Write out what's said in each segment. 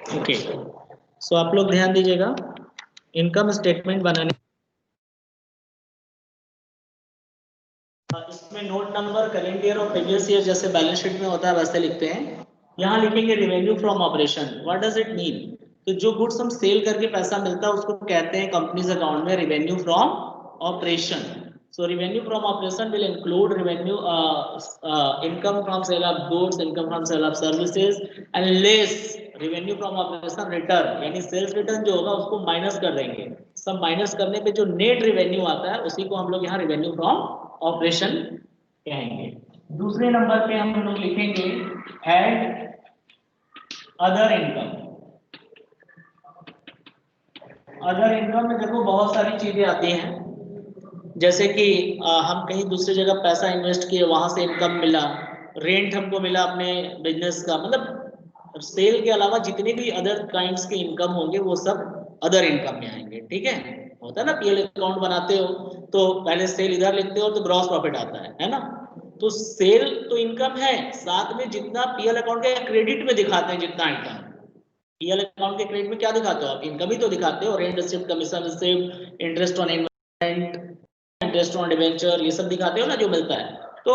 Okay, सो आप लोग ध्यान दीजिएगा, इनकम स्टेटमेंट बनाने इसमें नोट नंबर करेंट ईयर और प्रीवियस ईयर जैसे बैलेंस शीट में होता है वैसे लिखते हैं। यहाँ लिखेंगे revenue from operation. What does it mean? तो जो गुड्स हम सेल करके पैसा मिलता है उसको कहते हैं कंपनीज अकाउंट में revenue from operation. So revenue from operation will include revenue income from sale of goods, income from sale of services, and less revenue from operation return, यानी सेल्स रिटर्न जो होगा उसको माइनस कर देंगे। सब minus करने पे जो नेट रेवेन्यू आता है उसी को हम लोग यहाँ रेवेन्यू फ्रॉम ऑपरेशन कहेंगे। दूसरे नंबर पे हम लोग लिखेंगे add other income. Other income में देखो बहुत सारी चीजें आती हैं, जैसे कि हम कहीं दूसरी जगह पैसा इन्वेस्ट किए, वहां से इनकम मिला, रेंट हमको मिला अपने बिजनेस का, मतलब सेल के अलावा जितने भी अदर काइंड्स के इनकम होंगे वो सब अदर इनकम में आएंगे। ठीक है, होता है ना, पीएल अकाउंट बनाते हो तो पहले सेल इधर लिखते हो तो ग्रॉस प्रॉफिट आता है ना। तो सेल तो इनकम है, साथ में जितना पीएल अकाउंट के क्रेडिट में दिखाते हैं जितना इनकम, पीएल अकाउंट के क्रेडिट में क्या दिखाते हो आप? इनकम ही तो दिखाते हो, rent received, commission received, interest on investment, interest on debenture, ये सब दिखाते हो ना जो मिलता है। तो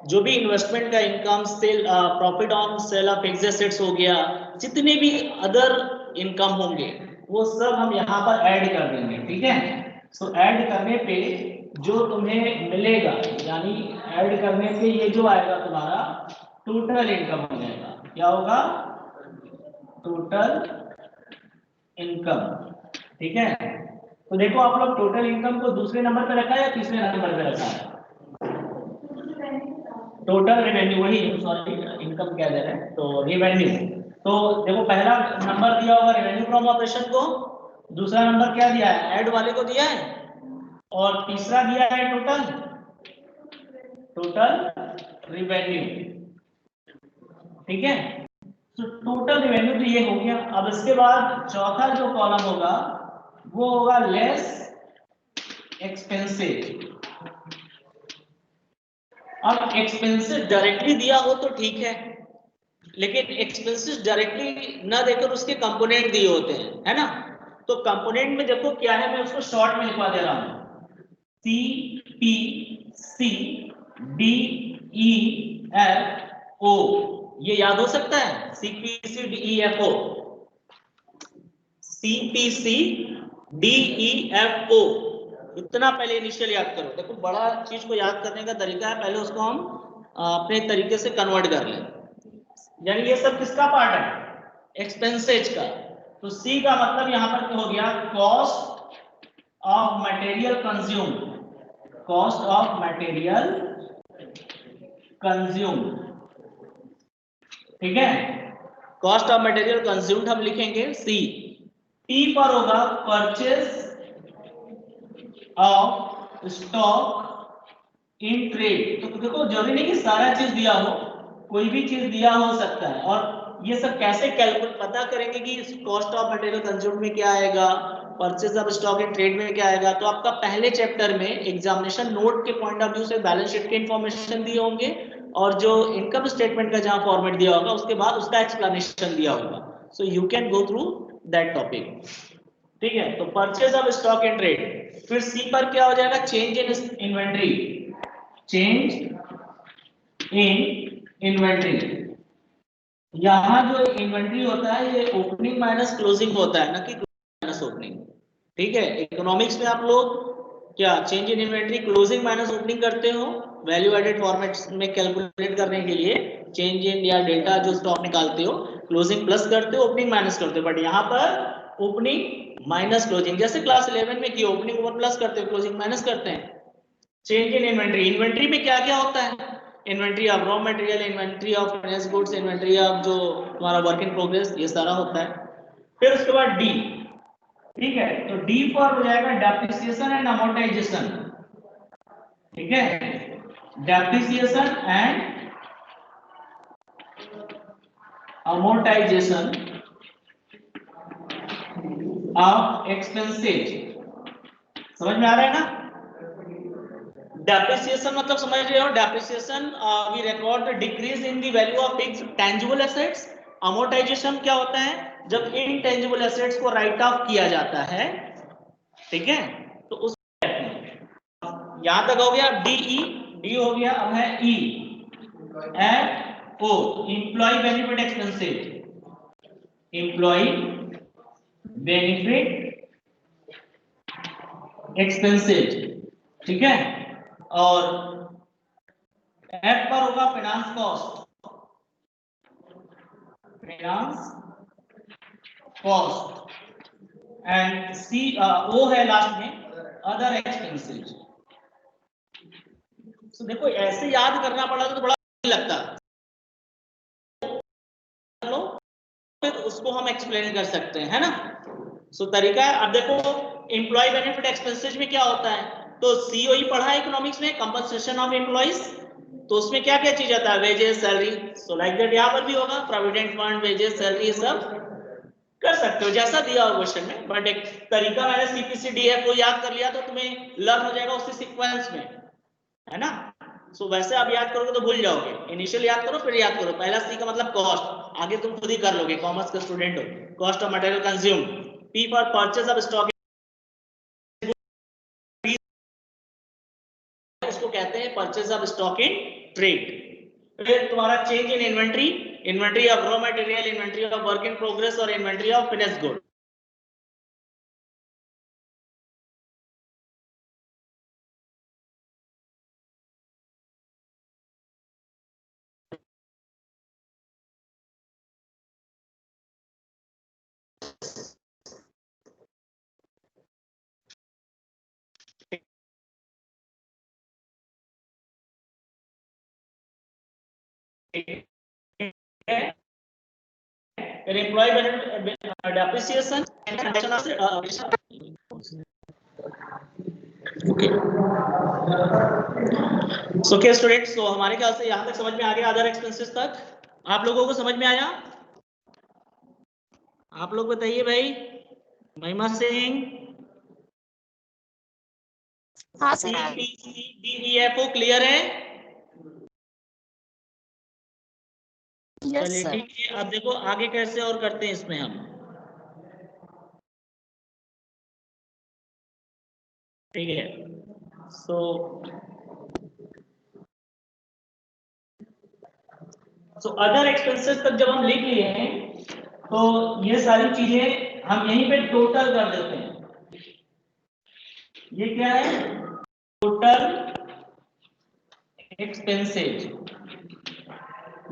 जो भी इन्वेस्टमेंट का income, sale profit on sale of fixed assets हो गया, जितने भी अदर इनकम होंगे वो सब हम यहाँ पर ऐड कर देंगे। ठीक है, सो ऐड करने पे जो तुम्हें मिलेगा, यानी ऐड करने पे ये जो आएगा तुम्हारा टोटल इनकम हो जाएगा। क्या होगा? Total income. ठीक है, तो देखो आप लोग टोटल इनकम को दूसरे नंबर पे रखा है या तीसरे नंबर पे रखा है? टोटल रेवेन्यू, वही सॉरी इनकम क्या दे रहे हैं, तो रेवेन्यू। तो देखो पहला नंबर दिया होगा रेवेन्यू फ्रॉम ऑपरेशन को, दूसरा नंबर क्या दिया है? ऐड वाले को दिया है, और तीसरा दिया है टोटल रेवेन्यू। ठीक है, तो टोटल रेवेन्यू तो ये हो गया। अब इसके बाद चौथा जो कॉलम होगा वो होगा लेस एक्सपेंसेस। अब एक्सपेंसेस डायरेक्टली दिया हो तो ठीक है, लेकिन एक्सपेंसेस डायरेक्टली ना देकर उसके कंपोनेंट दिए होते हैं, है ना। तो कंपोनेंट में देखो क्या है, मैं उसको शॉर्ट में लिखवा दे रहा हूं, C P C D E F O. ये याद हो सकता है, C P C D E F O, C P C D E F O. इतना पहले इनिशियल याद करो। देखो बड़ा चीज को याद करने का तरीका है, पहले उसको हम अपने तरीके से कन्वर्ट कर लें। यानी ये सब किसका पार्ट है? एक्सपेंसेज का। तो सी का मतलब यहां पर हो गया cost of material consume, cost of material consume. ठीक है, कॉस्ट ऑफ मटेरियल कंज्यूम्ड हम लिखेंगे सी। टी पर होगा purchase of stock in trade. तो देखो जरूरी नहीं कि सारा चीज दिया हो, कोई भी चीज दिया हो सकता है। और ये सब कैसे कैलकुलेट पता करेंगे कि कॉस्ट ऑफ मटेरियल कंज्यूम्ड में क्या आएगा, purchase of stock in trade में क्या आएगा। तो आपका पहले चैप्टर में एग्जामिनेशन नोट के पॉइंट ऑफ व्यू से बैलेंस शीट के इंफॉर्मेशन दिए होंगे, और जो इनकम स्टेटमेंट का जहां फॉर्मेट दिया होगा उसके बाद उसका एक्सप्लेनेशन दिया होगा। So you can go through that topic. ठीक है, तो purchase of stock in trade. फिर सी पर क्या हो जाएगा? Change in inventory, change in inventory. यहां जो इन्वेंट्री होता है ये ओपनिंग माइनस क्लोजिंग होता है, ना कि माइनस ओपनिंग। ठीक है, इकोनॉमिक्स में आप लोग क्या change in inventory closing minus opening करते हो, वैल्यू एडेड फॉर्मेट में कैलकुलेट करने के लिए चेंज इन या डेल्टा जो स्टॉक निकालते हो, क्लोजिंग प्लस करते हो, ओपनिंग माइनस करते हो। बट यहाँ पर ओपनिंग माइनस क्लोजिंग, जैसे क्लास 11 में किया, ओपनिंग ऊपर प्लस करते हो, क्लोजिंग माइनस करते हैं। चेंज इन इन्वेंट्री, इन्वेंट्री में क्या क्या होता है? Inventory of raw material, inventory of finished goods, inventory of जो हमारा वर्क इन प्रोग्रेस, ये सारा होता है। फिर उसके बाद डी। ठीक है, तो डी पर हो जाएगा डेप्रिसिएशन एंड अमोर्टाइजेशन। ठीक है, depreciation and amortisation of expenses. समझ में आ रहा है ना? डेप्रिसिएशन मतलब समझ रहे हो, depreciation we record the decrease in the value of fixed tangible assets amortisation क्या होता है? जब इनटेंजिबल एसेट्स को राइट ऑफ किया जाता है, ठीक है, तो उस यहां तक हो गया डीई, डी हो गया, अब है E, F O, employ benefit expenses, employ benefit expenses, ठीक है। और एफ पर होगा finance cost, finance cost, and C O है लास्ट में अदर एक्सपेंसेस। तो देखो ऐसे याद करना पड़ा तो बड़ा लगता, चलो फिर उसको हम एक्सप्लेन कर सकते हैं, है ना। सो तरीका है। अब देखो एम्प्लॉय बेनिफिट एक्सपेंसेस में क्या होता है, तो सीओई पढ़ा है इकोनॉमिक्स में, कंपनसेशन ऑफ एम्प्लॉइज, तो उसमें क्या क्या चीज आता है, wages, salary, so like that यहाँ पर भी होगा, प्रोविडेंट फंड, वेजेस, सैलरी, सब कर सकते हो जैसा दिया हो क्वेश्चन में, बट एक तरीका मैंने सीपीसीडीएफ को याद कर लिया तो तुम्हें लर्न हो जाएगा उसी सीक्वेंस में, है ना। सो वैसे आप याद करोगे तो भूल जाओगे, इनिशियल याद करो फिर याद करो। पहला सी का मतलब कॉस्ट, आगे तुम खुद ही कर लोगे, कॉमर्स का स्टूडेंट हो। Cost of material consume, P for purchase of stock, उसको कहते हैं purchase of stock in trade. फिर तुम्हारा change in inventory, inventory of raw material, inventory of work in progress और inventory of finished good. Employ depreciation, okay. So के students, तो हमारे ख्याल से यहां तक समझ में आ गया, अदर एक्सपेंसेस तक आप लोगों को समझ में आया? आप लोग बताइए भाई। महिमा सिंह, हाँ सर। CPCDEFO क्लियर है? यस चलिए सर। ठीक है। अब देखो आगे कैसे और करते हैं इसमें हम, ठीक है। सो अदर एक्सपेंसेस तक जब हम लिख लिए हैं तो ये सारी चीजें हम यहीं पे टोटल कर देते हैं। ये क्या है, टोटल एक्सपेंसेस,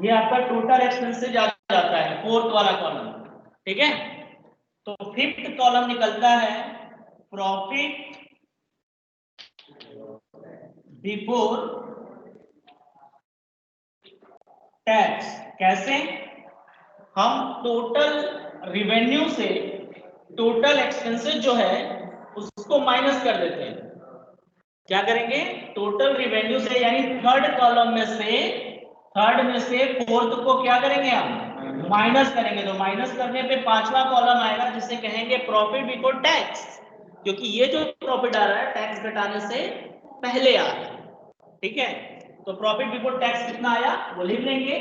ये आपका टोटल एक्सपेंसेस आ जाता है, फोर्थ वाला कॉलम, ठीक है। तो फिफ्थ कॉलम निकलता है प्रॉफिट बिफोर टैक्स। कैसे, हम टोटल रिवेन्यू से टोटल एक्सपेंसेस जो है उसको माइनस कर देते हैं। क्या करेंगे, टोटल रिवेन्यू से, यानी थर्ड कॉलम में से, थर्ड में से फोर्थ को क्या करेंगे हम, माइनस करेंगे। तो माइनस करने पे पांचवा कॉलम आएगा जिसे कहेंगे प्रॉफिट बिफोर टैक्स, क्योंकि ये जो प्रॉफिट आ रहा है टैक्स घटाने से पहले आ रहा है, ठीक है। तो प्रॉफिट बिफोर टैक्स कितना आया वो लिख लेंगे।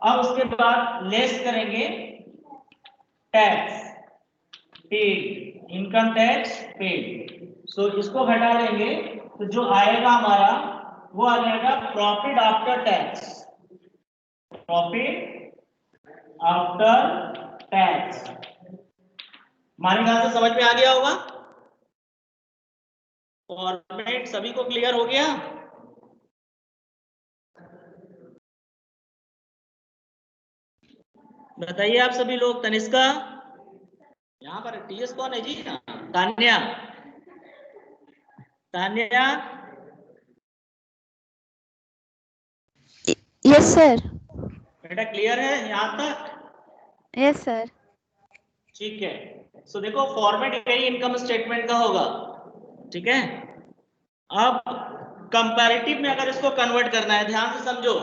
अब उसके बाद लेस करेंगे tax paid, income tax paid, so इसको घटा देंगे तो जो आएगा हमारा वो आ जाएगा profit after tax, profit after tax. हमारे ख्याल से समझ में आ गया होगा, फॉर्मेट सभी को क्लियर हो गया? बताइए आप सभी लोग। तनिष्का, यहाँ पर टीएस कौन है जी? Tanya, Tanya, yes sir. बेटा क्लियर है यहाँ तक? Yes sir. ठीक है। सो देखो फॉर्मेट यही इनकम स्टेटमेंट का होगा, ठीक है। अब कंपैरेटिव में अगर इसको कन्वर्ट करना है, ध्यान से समझो,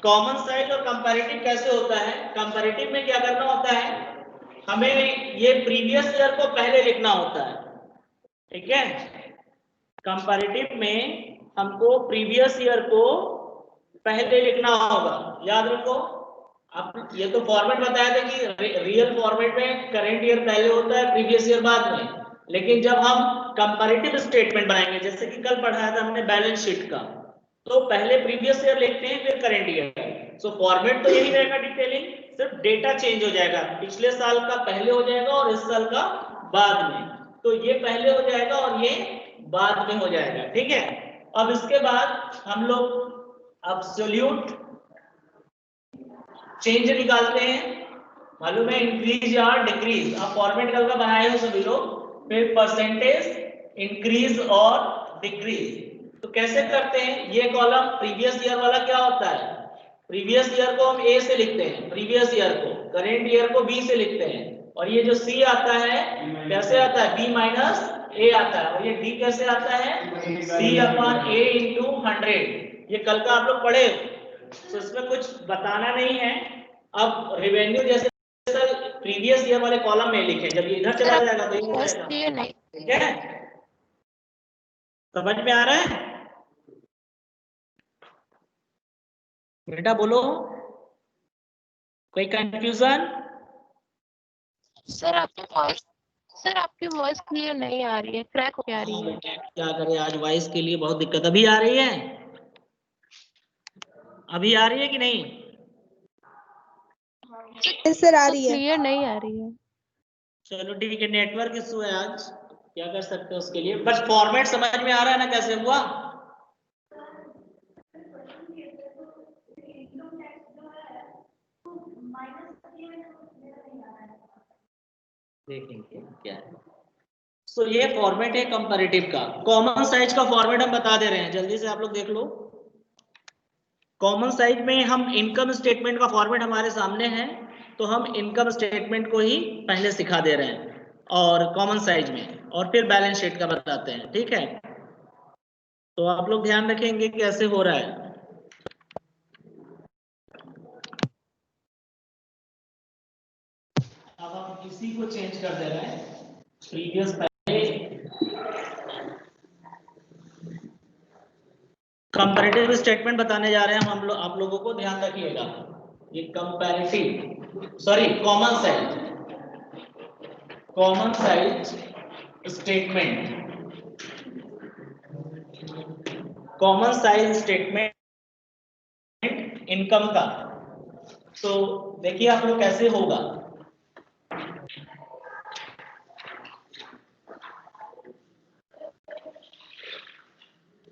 कॉमन साइज और कंपैरेटिव कैसे होता है। कंपैरेटिव में क्या करना होता है, हमें ये प्रीवियस ईयर को पहले लिखना होता है, ठीक है। कंपैरेटिव में हमको प्रीवियस ईयर को पहले लिखना होगा, याद रखो। आप ये तो फॉर्मेट बताया था कि रियल फॉर्मेट में करंट ईयर पहले होता है, प्रीवियस ईयर बाद में। लेकिन जब हम कंपैरेटिव स्टेटमेंट बनाएंगे, जैसे कि कल पढ़ाया था हमने बैलेंस शीट का, तो पहले प्रीवियस ईयर लिखते हैं फिर करंट ईयर। सो फॉर्मेट तो यही रहेगा डिटेलिंग, सिर्फ डेटा चेंज हो जाएगा, पिछले साल का पहले हो जाएगा और इस साल का बाद में। तो ये पहले हो जाएगा और ये बाद में हो जाएगा, ठीक है। अब इसके बाद हम लोग एब्सोल्यूट चेंज निकालते हैं, मालूम है इंक्रीज या डिक्रीज। आप फॉर्मेट कल का बनाए हो सभी लोग, फिर परसेंटेज इंक्रीज और डिक्रीज। तो कैसे करते हैं, ये कॉलम प्रीवियस ईयर वाला क्या होता है, प्रीवियस ईयर को हम ए से लिखते हैं, प्रीवियस ईयर को, करेंट ईयर को बी से लिखते हैं, और ये जो सी आता है कैसे आता है, बी माइनस ए आता है, और ये डी कैसे आता है, सी अपॉन ए इंटू 100। ये कल का आप लोग पढ़े, तो इसमें कुछ बताना नहीं है। अब रेवेन्यू जैसे प्रीवियस ईयर वाले कॉलम में लिखे, जब ये इधर चला जाएगा तो ये हो जाएगा, ठीक है। समझ में आ रहा है बेटा, बोलो कोई कंफ्यूजन। सर आपकी वॉइस क्लियर नहीं आ रही है, क्रैक हो आ रही है। क्या करें, आज वॉइस के लिए बहुत दिक्कत। अभी आ रही है, अभी आ रही है कि नहीं? सर आ रही है, क्लियर नहीं आ रही है। चलो ठीक है, नेटवर्क इशू है आज, क्या कर सकते हैं उसके लिए। बस फॉर्मेट समझ में आ रहा है ना कैसे हुआ। देखेंगे क्या है। सो ये फॉर्मेट है कंपैरेटिव का। कॉमन साइज का फॉर्मेट हम बता दे रहे हैं, जल्दी से आप लोग देख लो। कॉमन साइज में हम इनकम स्टेटमेंट का फॉर्मेट हमारे सामने है, तो हम इनकम स्टेटमेंट को ही पहले सिखा दे रहे हैं और कॉमन साइज में, और फिर बैलेंस शीट का बताते हैं, ठीक है। तो आप लोग ध्यान रखेंगे कैसे हो रहा है। अब हम इसी को चेंज कर दे रहे हैं, प्रीवियस पहले कंपैरेटिव स्टेटमेंट बताने जा रहे हैं हम लोग, आप लोगों को ध्यान रखिएगा। ये comparative, sorry common size statement, common size statement income का। तो देखिए आप लोग कैसे होगा।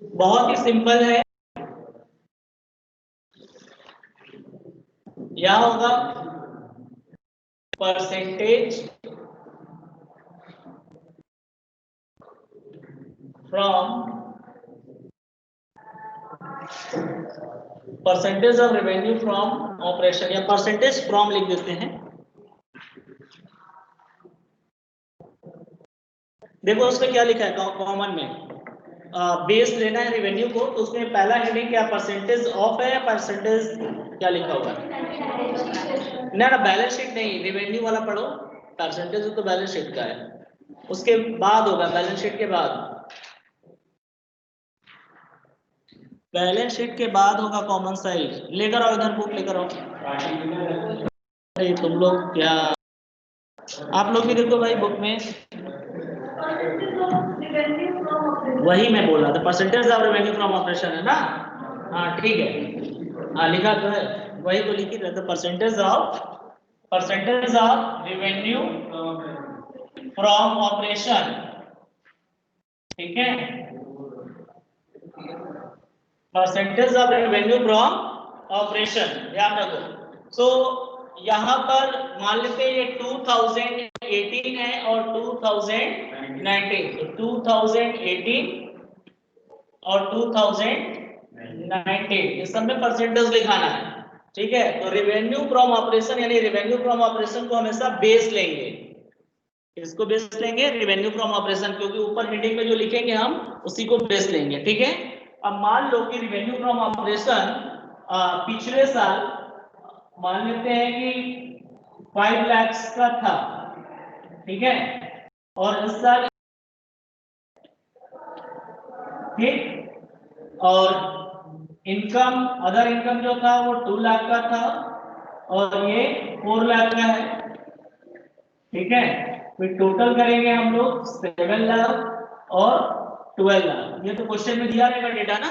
बहुत ही सिंपल है, यह होगा percentage from, percentage of revenue from operation, या परसेंटेज फ्रॉम लिख देते हैं। देखो उसमें क्या लिखा है कॉमन में, बेस लेना है रेवेन्यू को, तो उसमें पहला हेडिंग क्या, परसेंटेज ऑफ है या परसेंटेज क्या लिखा होगा, ना बैलेंस शीट नहीं, रेवेन्यू वाला पढ़ो। परसेंटेज तो बैलेंस शीट का है, उसके बाद होगा, बैलेंस शीट के बाद, बैलेंस शीट के बाद होगा कॉमन साइज। लेकर आओ इधर, बुक लेकर आओ। अरे तुम लोग क्या, आप लोग भी देखो भाई बुक में, वही मैं बोल रहा था, percentage of revenue from operation है ना। हाँ ठीक है, हाँ लिखा तो है, वही तो लिखी रहता, percentage of revenue from operation, ठीक है। Percentage of revenue from operation, ध्यान रखो। सो यहाँ पर मान लेते हैं ये 2018 है और 2019, तो 2018 और 2019 इस सब में परसेंटेज लिखाना है, ठीक है। तो रेवेन्यू फ्रॉम ऑपरेशन, यानी रेवेन्यू फ्रॉम ऑपरेशन को हमेशा बेस लेंगे, इसको बेस लेंगे रेवेन्यू फ्रॉम ऑपरेशन, क्योंकि ऊपर हेडिंग में जो लिखेंगे हम उसी को बेस लेंगे, ठीक है। अब मान लो कि रेवेन्यू फ्रॉम ऑपरेशन पिछले साल मान लेते हैं कि 5 लाख का था, ठीक है, और इस साल, ठीक, और इनकम, अदर इनकम जो था वो 2 लाख का था, और ये 4 लाख का है, ठीक है। फिर टोटल करेंगे हम लोग 7 लाख और 12 लाख। ये तो क्वेश्चन में दिया रहेगा डेटा ना,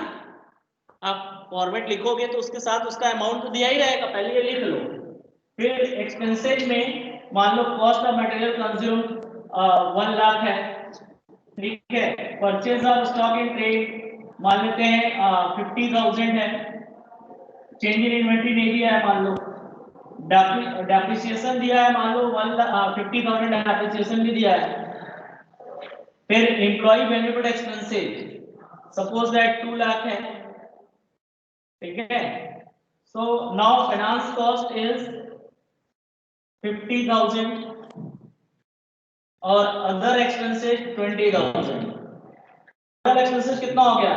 आप फॉर्मेट लिखोगे तो उसके साथ उसका अमाउंट तो दिया ही रहेगा, पहले ये लिख लो। फिर एक्सपेंसेज में मान low cost of material consume 1 lakh है, ठीक है। Purchase of stock in trade मान लेते हैं 50,000 है, चेंज इन इन्वेंटरी नहीं दिया है मान लो, डेप्रिसिएशन दिया है मान लो 50,000 डेप्रिसिएशन भी दिया है। फिर employee benefit expenses suppose that 2 lakh है, ठीक है। So now finance cost is 50,000 और अदर एक्सपेंसेज 20,000। अदर एक्सपेंसेज कितना हो गया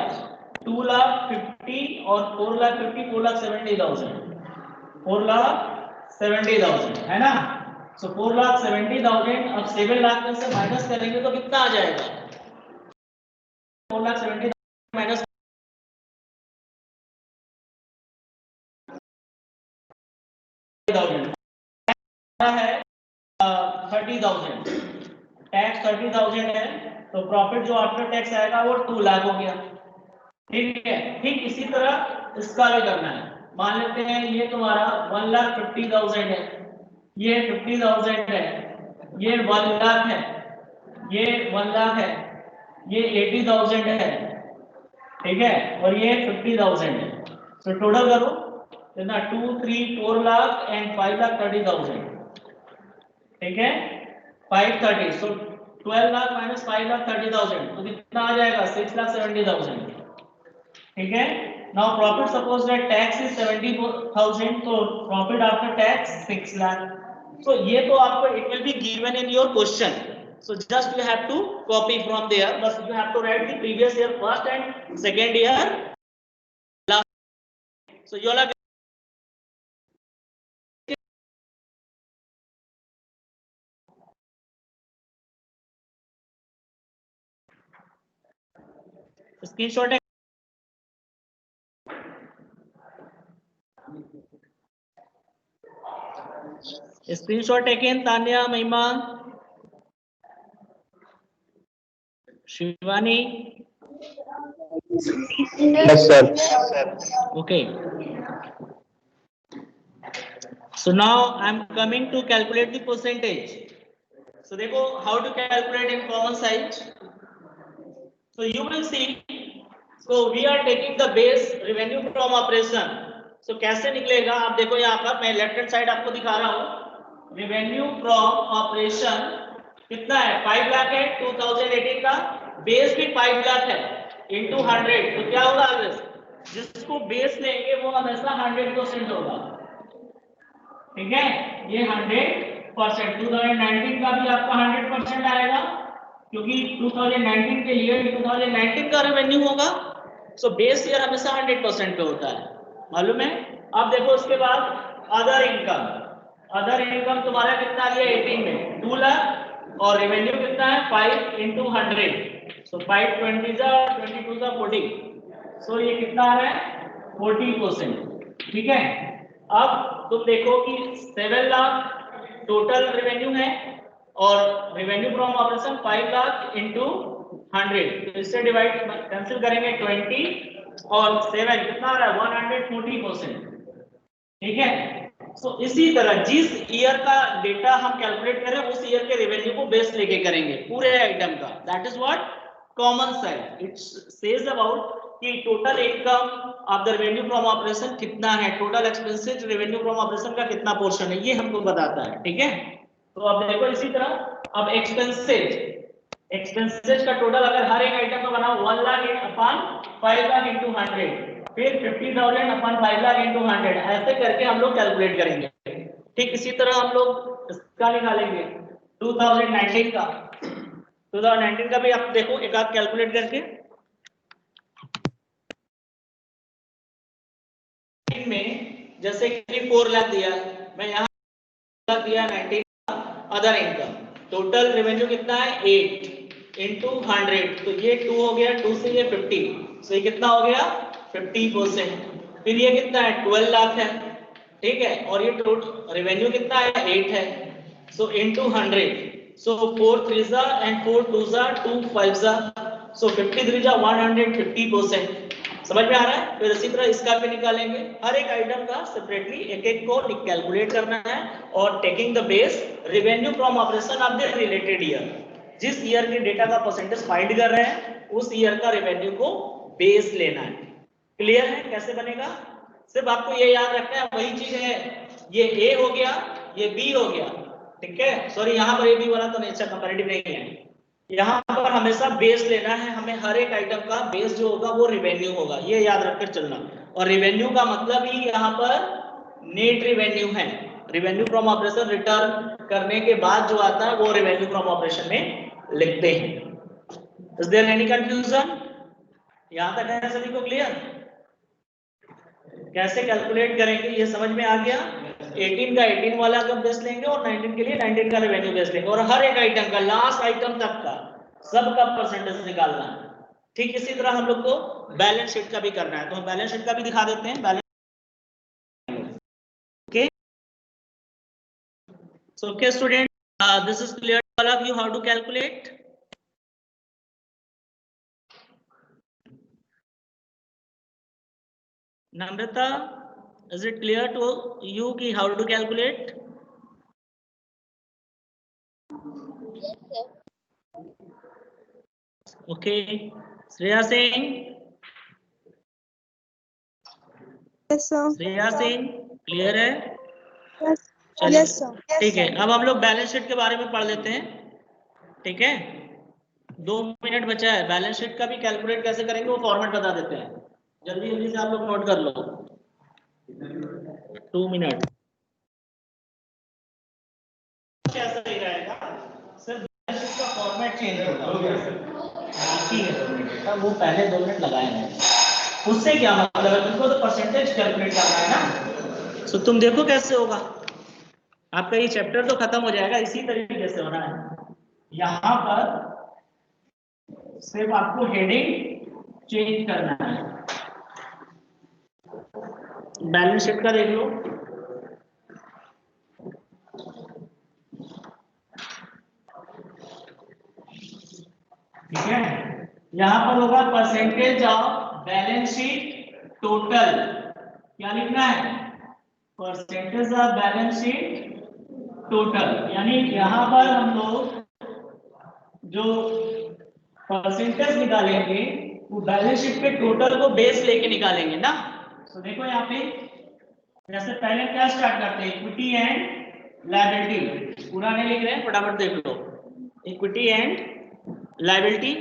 2 लाख 50 और 4 लाख 50, 4 लाख 70,000, 4 लाख 70,000 है ना। सो 4 लाख 70,000 अब 7 लाख में से माइनस करेंगे तो कितना आ जाएगा 4 लाख 70,000 माइनस है 30,000, टैक्स 30,000 है, तो प्रॉफिट जो आफ्टर टैक्स आएगा वो 2 लाख हो गया, ठीक है। ठीक इसी तरह इसका भी करना है। मान लेते हैं ये तुम्हारा 1,50,000 है, ये 50,000 है, ये 1 लाख है, ये 1 लाख है, ये 80,000 है, ठीक है, और ये 50,000 है। तो टोटल करो कितना 2, 3, 4 लाख एंड 5,30,000, ठीक है 530। सो 12 लाख माइनस 5,30,000 तो कितना आ जाएगा 6,70,000, ठीक है। Now profit suppose that tax is 70,000, तो प्रॉफिट आफ्टर टैक्स 6 लाख। सो ये तो आपको it will be given in your question, so just you have to copy from there, but you have to write the previous year first and second year last. So you all are screenshot taken Tanya, Mahima, Shivani. Yes, sir. Okay. So now I am coming to calculate the percentage. So देखो how to calculate in common size. So you will see. So we are taking the base revenue from operation. So कैसे निकलेगा आप देखो यहाँ पर, मैं left hand side आपको दिखा रहा हूँ। रेवेन्यू फ्रॉम ऑपरेशन कितना है 5 लाख है 2018 का, बेस भी 5 लाख है इंटू 100, तो क्या होगा जिसको बेस लेंगे वो हमेशा 100% होगा, ठीक है। ये 100%, 2019 का भी आपका 100% आएगा क्योंकि 2019 के लिए 2019 का रेवेन्यू होगा। सो बेस ईयर हमेशा 100% पे होता है, मालूम है। अब देखो उसके बाद अदर इनकम, अदर इनकम तुम्हारा कितना लिया 18 में 2 लाख और रेवेन्यू कितना है 5 इंटू 100, सो 5 20 जा 22 जा 40, सो ये कितना आ रहा है 40%, ठीक है। अब तुम देखो कि 7 लाख टोटल रेवेन्यू है और revenue from operation 5 lakh into 100, तो इससे डिवाइड कैंसिल करेंगे 20 और 7 कितना आ रहा है 140%, ठीक है। सो इसी तरह जिस ईयर का डेटा हम कैलकुलेट करें उस ईयर के रेवेन्यू को बेस लेके करेंगे पूरे आइटम का, that is what common side. It says about कि total income of the revenue from operation कितना है, total expenses revenue from operation का कितना पोर्शन है, ये हमको बताता है, ठीक है। तो अब देखो इसी तरह अब एक्सपेंसेस का टोटल अगर हर एक आइटम का बनाओ 1 लाख अपॉन 5 लाख इंटू 100, फिर 50,000 अपॉन 5 लाख इंटू 100, ऐसे करके हम लोग कैलकुलेट करेंगे। ठीक इसी तरह हम लोग इसका निकालेंगे 2019 का, 2019 का भी आप देखो एक आध कैलकुलेट करके में, जैसे कि 4 लाख दिया, मैं यहाँ दिया 19 का अदर इनकम, टोटल रेवेन्यू कितना है 8 इंटू 100, तो ये 2 हो गया, 2 से ये 50, तो ये कितना हो गया 50%। फिर ये कितना है 12 लाख है, ठीक है, और ये टोटल रेवेन्यू कितना है 8 है, सो इनटू 100, सो 4 3 जा एंड 4 2 जा 2 5 जा, सो 53 जा 150%। समझ में आ रहा है? फिर इसी तरह इसका भी निकालेंगे, हर एक आइटम का सेपरेटली एक एक को कैलकुलेट करना है और taking the base revenue from operation of the related year, जिस ईयर के डेटा का परसेंटेज फाइंड कर रहे हैं उस ईयर का रेवेन्यू को बेस लेना है। क्लियर है कैसे बनेगा? सिर्फ आपको ये याद रखना है, वही चीज है, ये ए हो गया, ये बी हो गया, ठीक है, सॉरी यहाँ पर ए बी वाला तो नहीं, अच्छा कंपैरेटिव नहीं है, यहाँ पर हमेशा बेस लेना है हमें, हर एक आइटम का बेस जो होगा वो रेवेन्यू होगा, ये याद रखकर चलना। और रेवेन्यू का मतलब ही यहाँ पर नेट रेवेन्यू है, रेवेन्यू फ्रॉम ऑपरेशन रिटर्न करने के बाद जो आता है वो रेवेन्यू फ्रॉम ऑपरेशन में लिखते हैं। Is there any confusion? यहाँ तक है सभी को क्लियर? कैसे कैलकुलेट करेंगे ये समझ में आ गया? 18 का 18 वाला का बेस लेंगे और 19 के लिए 19 का रेवेन्यू बेस लेंगे, और हर एक आइटम का लास्ट आइटम तक का सबका परसेंटेज निकालना है। ठीक इसी तरह हम लोग को बैलेंस शीट का भी करना है, तो हम बैलेंस शीट का भी दिखा देते हैं। Balance okay, so okay student, this is clear all of you how to calculate? Namrata, is it clear to you ki how to calculate? Yes, sir. Okay, Shreya Singh. Yes, sir. Shreya Singh clear है? Yes. चलिए Yes, sir. ठीक है, अब हम लोग balance sheet के बारे में पढ़ लेते हैं। ठीक है, 2 मिनट बचा है, बैलेंस शीट का भी कैलकुलेट कैसे करेंगे वो फॉर्मेट बता देते हैं, जल्दी जल्दी से आप लोग नोट कर लो। 2 मिनट कैसा ही रहेगा, सिर्फ बैलेंस शीट का फॉर्मेट चेंज होगा, बाकी है वो पहले 2 मिनट लगाए हैं, उससे क्या मतलब है, तुमको तो परसेंटेज कैलकुलेट करना है ना। तो तुम देखो कैसे होगा, आपका ये चैप्टर तो खत्म हो जाएगा, इसी तरीके से होना है। यहाँ पर सिर्फ आपको हेडिंग चेंज करना है। बैलेंस शीट का देख लो, ठीक है, यहाँ पर होगा percentage of balance sheet total, क्या लिखना है, percentage of balance sheet total, यानी यहाँ पर हम लोग जो परसेंटेज निकालेंगे वो बैलेंस शीट के टोटल को बेस लेके निकालेंगे ना। तो देखो यहाँ पे जैसे पहले क्या स्टार्ट करते हैं, इक्विटी एंड लायबिलिटी, पूरा नहीं लिख रहे हैं, फटाफट देख लो, इक्विटी एंड लायबिलिटी,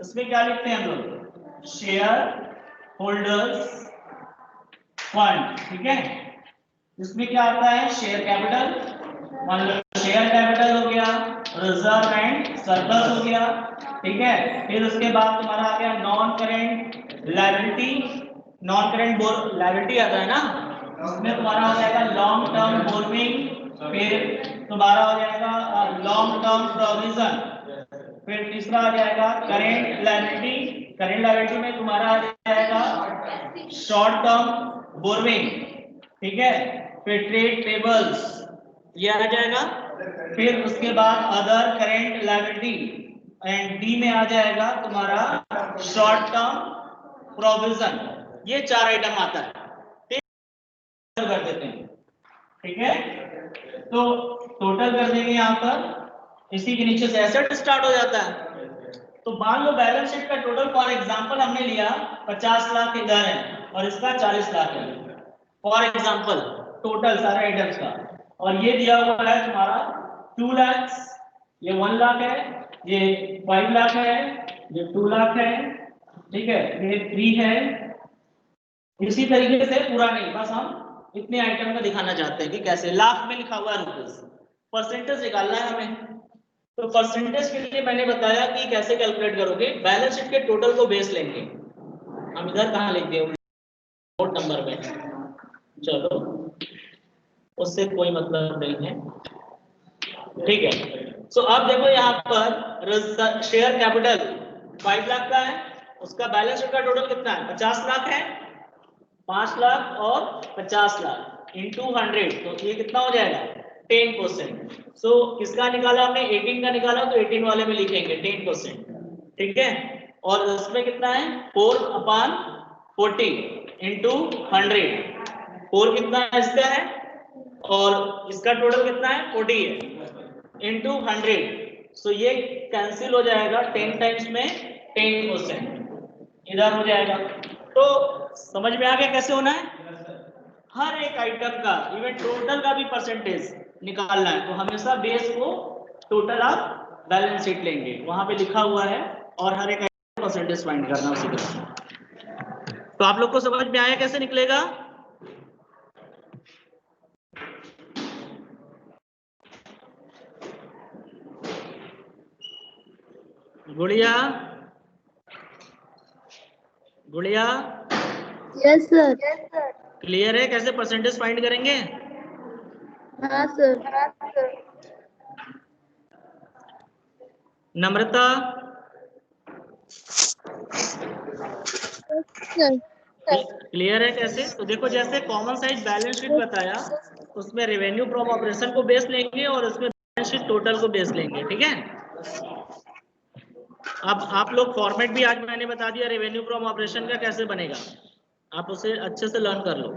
इसमें क्या लिखते हैं हम लोग, शेयर होल्डर्स फंड, ठीक है, इसमें क्या आता है, शेयर कैपिटल, मान लो शेयर कैपिटल हो गया, रिजर्व एंड सरप्लस हो गया, ठीक है, फिर उसके बाद तुम्हारा आ गया non current liability, non current liability आता है ना, उसमें तुम्हारा हो जाएगा लॉन्ग टर्म बोरोइंग, फिर तुम्हारा हो जाएगा लॉन्ग टर्म प्रोविजन, फिर तीसरा आ जाएगा करेंट लायबिलिटी, करेंट लायबिलिटी में तुम्हारा आ जाएगा शॉर्ट टर्म बोरोइंग, ठीक है, फिर ट्रेड पेबल्स ये आ जाएगा, फिर उसके बाद other current liability and D में आ जाएगा तुम्हारा शॉर्ट टर्म प्रोविजन, ये 4 आइटम आता है, कर देते हैं, ठीक है, तो टोटल कर देंगे यहाँ पर, इसी के नीचे से एसेट स्टार्ट हो जाता है। तो मान लो बैलेंस शीट का टोटल फॉर एग्जांपल हमने लिया 50 लाख इधर है और इसका 40 लाख है, फॉर एग्जांपल टोटल सारे आइटम्स का, और ये दिया हुआ है तुम्हारा 2 लाख, ये 1 लाख है, ये 5 लाख है, ये 2 लाख है, ठीक है, ये 3 है, इसी तरीके से पूरा नहीं, बस हम इतने आइटम का दिखाना चाहते हैं कि कैसे, लाख में लिखा हुआ है रुपीस, परसेंटेज निकालना है हमें। तो परसेंटेज के लिए मैंने बताया कि कैसे कैलकुलेट करोगे, बैलेंस शीट के टोटल को बेस लेंगे, हम इधर कहाँ लिख दिए नोट नंबर में, चलो उससे कोई मतलब नहीं है, ठीक है। सो अब देखो यहाँ पर शेयर कैपिटल 5 लाख का है, उसका बैलेंस शीट का टोटल कितना है, 50 लाख है, 5 लाख और 50 लाख, इंटू 100, तो ये कितना हो जाएगा 10%। सो किसका निकाला हमने 18 का निकाला, तो 18 वाले में लिखेंगे 10%, ठीक है। और इसमें कितना है 4/40 इंटू 100, 4 कितना इसका है और इसका टोटल कितना है 40 है इंटू 100। सो ये कैंसिल हो जाएगा 10 टाइम्स में 10% इधर हो जाएगा। तो समझ में आ गया कैसे होना है, हर एक आइटम का इवन टोटल का भी परसेंटेज निकालना है। तो हमेशा बेस को टोटल आप बैलेंस शीट लेंगे, वहां पे लिखा हुआ है, और हर एक आइटम परसेंटेज फाइंड करना उसी तरह। तो आप लोग को समझ में आया कैसे निकलेगा? गुड़िया, गुड़िया, यस सर। क्लियर है कैसे परसेंटेज फाइंड करेंगे? हाँ सर। नम्रता, क्लियर है कैसे? तो देखो जैसे कॉमन साइज बैलेंस शीट बताया, उसमें रेवेन्यू फ्रॉम ऑपरेशन को बेस लेंगे और उसमें बैलेंस शीट टोटल को बेस लेंगे, ठीक है। अब आप लोग फॉर्मेट भी आज मैंने बता दिया रेवेन्यू फ्रॉम ऑपरेशन का कैसे बनेगा, आप उसे अच्छे से लर्न कर लो।